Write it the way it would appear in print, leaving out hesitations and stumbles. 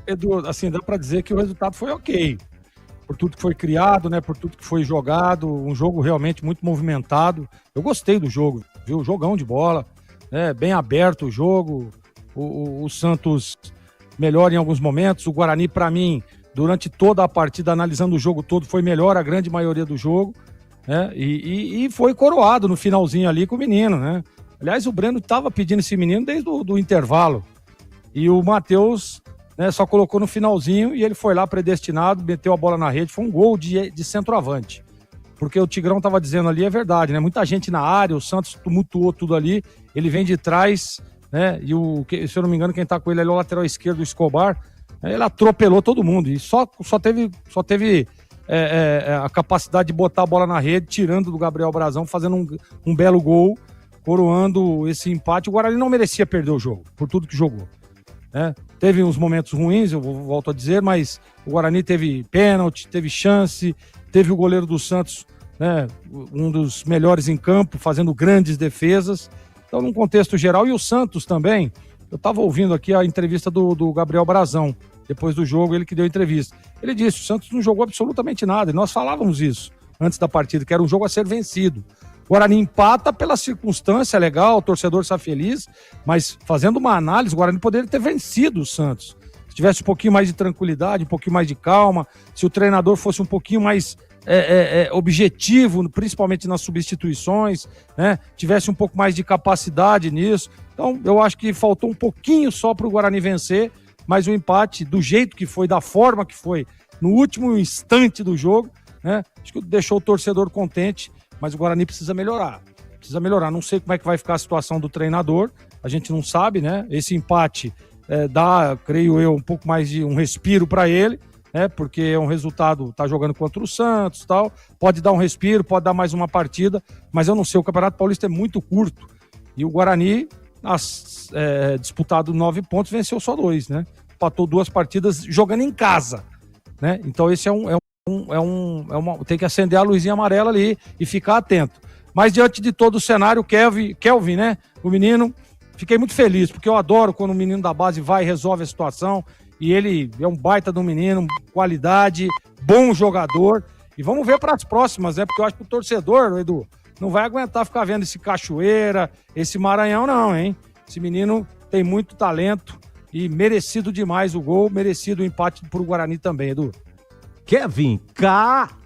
Edu, assim, dá para dizer que o resultado foi ok. Por tudo que foi criado, né? Por tudo que foi jogado, um jogo realmente muito movimentado. Eu gostei do jogo, viu? Jogão de bola, né? Bem aberto o jogo. O Santos melhor em alguns momentos. O Guarani, para mim, durante toda a partida, analisando o jogo todo, foi melhor a grande maioria do jogo, né? E foi coroado no finalzinho ali com o menino, né? Aliás, o Breno estava pedindo esse menino desde o intervalo. E o Matheus, né, só colocou no finalzinho e ele foi lá predestinado, meteu a bola na rede, foi um gol de centroavante. Porque o Tigrão estava dizendo ali, é verdade, né? Muita gente na área, o Santos tumultuou tudo ali, ele vem de trás, né? E se eu não me engano, quem tá com ele ali é o lateral esquerdo, o Escobar, né? Ele atropelou todo mundo e só teve a capacidade de botar a bola na rede, tirando do Gabriel Brazão, fazendo um belo gol, coroando esse empate. O Guarani não merecia perder o jogo, por tudo que jogou. Teve uns momentos ruins, eu volto a dizer, mas o Guarani teve pênalti, teve chance, teve o goleiro do Santos, né, um dos melhores em campo, fazendo grandes defesas. Então, num contexto geral, e o Santos também, eu estava ouvindo aqui a entrevista do Gabriel Brazão, depois do jogo, ele que deu a entrevista. Ele disse, o Santos não jogou absolutamente nada, e nós falávamos isso antes da partida, que era um jogo a ser vencido. O Guarani empata pela circunstância, legal, o torcedor está feliz, mas fazendo uma análise, o Guarani poderia ter vencido o Santos. Se tivesse um pouquinho mais de tranquilidade, um pouquinho mais de calma, se o treinador fosse um pouquinho mais objetivo, principalmente nas substituições, né? Tivesse um pouco mais de capacidade nisso. Então, eu acho que faltou um pouquinho só para o Guarani vencer, mas o empate, do jeito que foi, da forma que foi, no último instante do jogo, né? Acho que deixou o torcedor contente. Mas o Guarani precisa melhorar. Não sei como é que vai ficar a situação do treinador, a gente não sabe, né? Esse empate dá, creio eu, um pouco mais de um respiro para ele, né? Porque é um resultado, tá jogando contra o Santos e tal, pode dar um respiro, pode dar mais uma partida, mas eu não sei, o Campeonato Paulista é muito curto e o Guarani, disputado 9 pontos, venceu só 2, né? Empatou 2 partidas jogando em casa, né? Então esse tem que acender a luzinha amarela ali e ficar atento. Mas diante de todo o cenário, Kelvin, né? O menino, fiquei muito feliz, porque eu adoro quando o menino da base vai e resolve a situação. E ele é um baita do menino, qualidade, bom jogador. E vamos ver para as próximas, né? Porque eu acho que o torcedor, Edu, não vai aguentar ficar vendo esse Cachoeira, esse Maranhão, não, hein? Esse menino tem muito talento e merecido demais o gol, merecido o empate pro Guarani também, Edu. Kevin, K-E-W